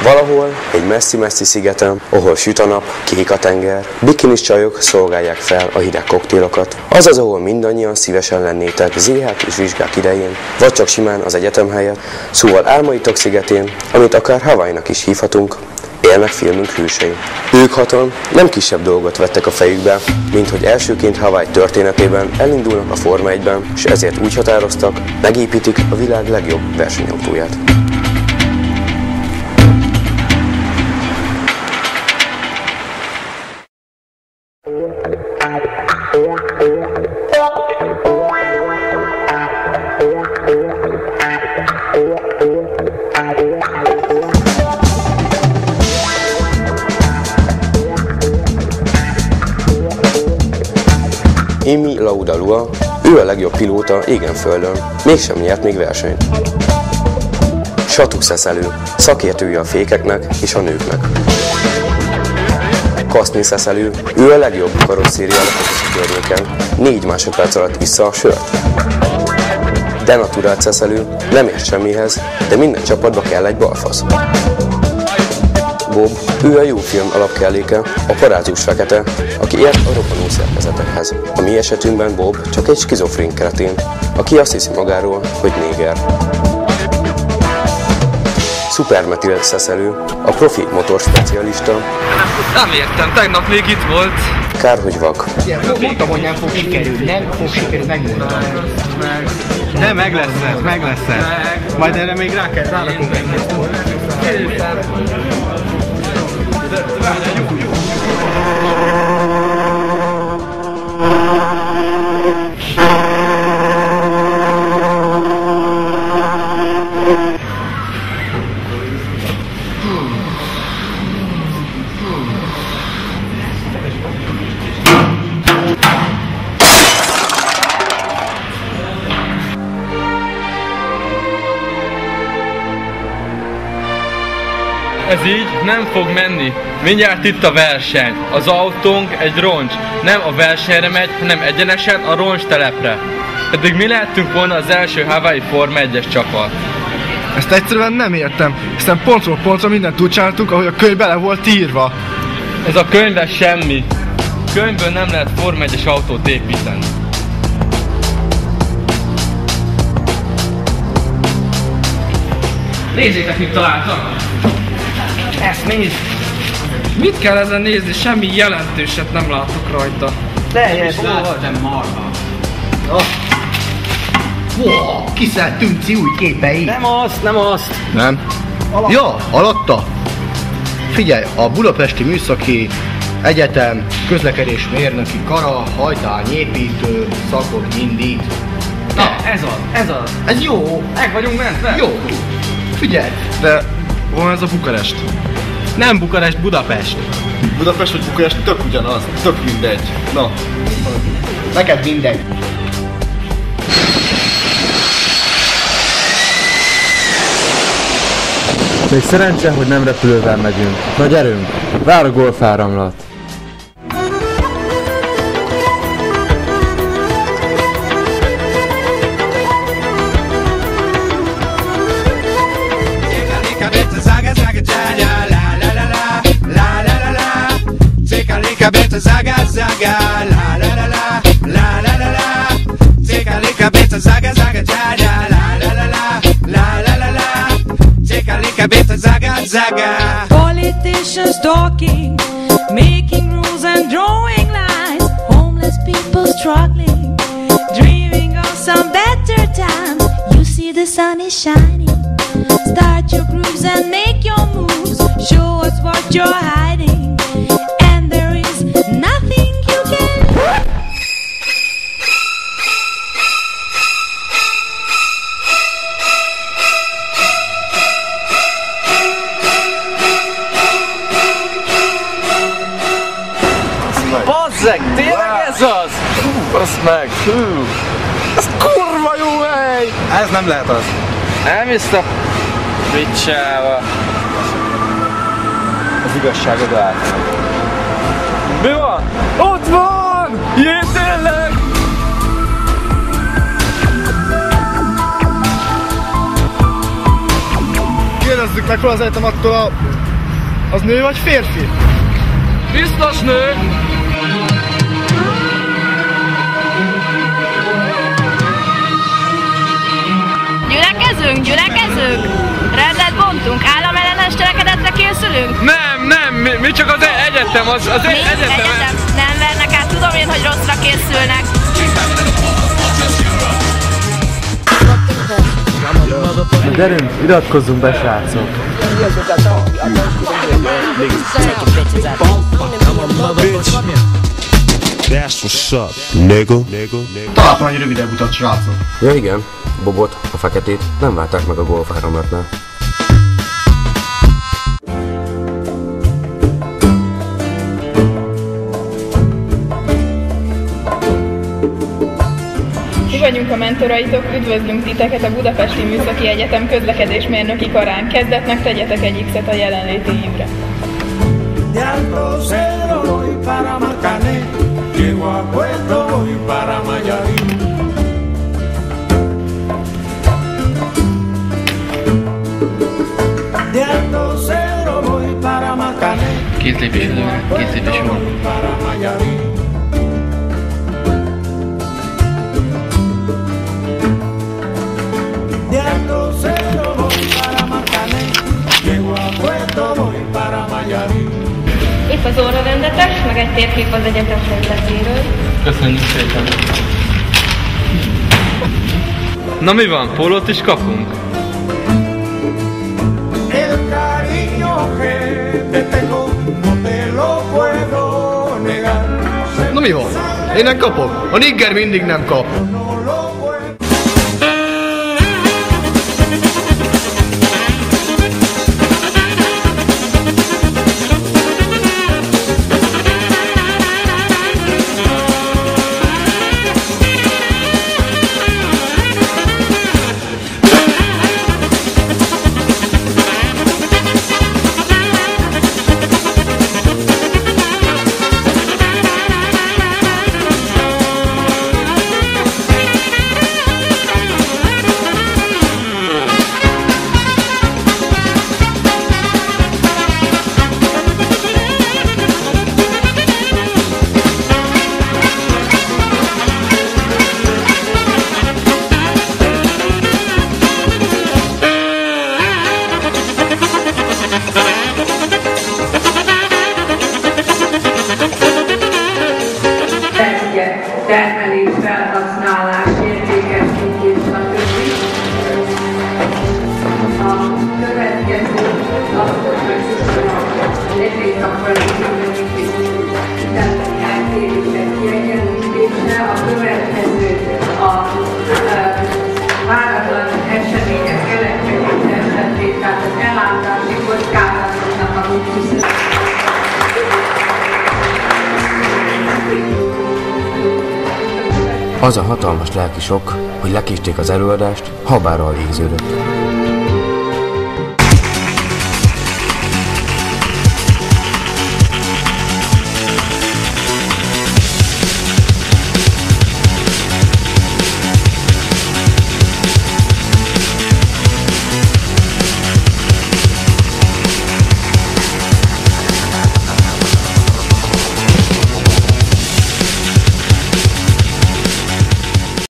Valahol egy messzi-messzi szigeten, ahol süt a nap, kék a tenger, bikinis csajok szolgálják fel a hideg koktélokat. Azaz, ahol mindannyian szívesen lennétek ZH és vizsgák idején, vagy csak simán az egyetem helyett, szóval álmaitok szigetén, amit akár Hawaii-nak is hívhatunk, élnek filmünk hősei. Ők hatan nem kisebb dolgot vettek a fejükbe, mint hogy elsőként Hawaii történetében elindulnak a Forma 1-ben, és ezért úgy határoztak, megépítik a világ legjobb versenyautóját. Emi Laudalua, ő a legjobb pilóta égen-földön, mégsem nyert még versenyt. Satu Szeszelő, szakértője a fékeknek és a nőknek. Kaszni Szeszelő, ő a legjobb karosszéria alakozási környéken, 4 másodperc alatt issza a sört. Denaturált Szeszelő, nem ért semmihez, de minden csapatba kell egy balfasz. Bob, ő a jó film alapkelléke, a parázós fekete, aki ért a rokonó szerkezetekhez. A mi esetünkben Bob csak egy skizofrén kretén, aki azt hiszi magáról, hogy néger. Supermetil Szeszelő, a profi motorspecialista. Nem értem, tegnap még itt volt. Kár, hogy vak. Mondtam, hogy nem fog sikerülni, nem fog sikerülni, megmondtam. De meg lesz ez, meg lesz ez. Majd erre még rárakunk egy Ez így nem fog menni. Mindjárt itt a verseny. Az autónk egy roncs. Nem a versenyre megy, hanem egyenesen a roncs telepre. Eddig mi lehettünk volna az első Hawaii Forma 1-es csapat. Ezt egyszerűen nem értem, hiszen pontról pontra mindent úgy csináltuk, ahogy a könyv bele volt írva. Ez a könyvben semmi. Könyvből nem lehet Forma 1-es autót építeni. Nézzétek, mit találtam! Ezt nézd! Mit kell ezen nézni? Semmi jelentőset nem látok rajta. Teljes láttam marha. Wow, kiszállt Tünci új képei. Nem azt, nem azt! Nem? Ja, alatta? Figyelj, a Budapesti Műszaki Egyetem közlekedésmérnöki kara, hajtányépítő szakot indít. Na, ez az, ez az. Ez jó. Meg vagyunk mentve? Jó. Figyelj. De hol ez a Bukarest? Nem Bukarest, Budapest. Budapest vagy Bukarest tök ugyanaz, tök mindegy. Na, Neked mindegy. Még szerencse, hogy nem repülővel megyünk. Na gyerünk, vár a golfáramlat. Zaga zaga la la la la la la la la. Take a lick a bit of zaga zaga jaja la la la la la la la la. Take a lick a bit of zaga zaga. Politicians talking, making rules and drawing lines. Homeless people struggling, dreaming of some better times. You see the sun is shining. Start your grooves and make your moves. Show us what you're hiding. Nothing you can. Bazzeg, tényleg ez az? basz meg. Hú. Ez kurva jó hely. Ez nem lehet az. Nem hisz a picsába. Az igazságod át. Mi van? Ott van! Jé, tényleg! kérdezzük meg, hol az egyetem attól az nő vagy férfi? Biztos nő! Gyülekezünk, gyülekezünk! Rendet bontunk, államellenes cselekedetre készülünk? Nem, mi csak az egyetem, az egyetem. Nem vernek át, tudom én, hogy rosszra készülnek. Na gyerünk, iratkozzunk be, srácok! Találtam egy rövidebb utat, srácok. Ja igen, Bobot, a feketét nem várták meg a golfáramlatnál. Mi vagyunk a mentoraitok, üdvözlünk titeket a Budapesti Műszaki Egyetem közlekedésmérnöki karán. Kezdetnek tegyetek egy X-et a jelenléti hívre. Két lépés előre, két lépés van. Itt az órarendetek, meg egy térkép az egyetem területéről. Köszönjük szépen. Na mi van, pólót is kapunk? Na mi van? Én nem kapok. A nigger mindig nem kap. termelés, felhasználás, értékesítés, stb. A következő egész akkor eltérések kiegyenlítése, a következő a váratlan események keletkezése esetén, tehát az ellátási kockázatoknak a küszöb. Az a hatalmas lelki sok, hogy lekésték az előadást, habára alégződött.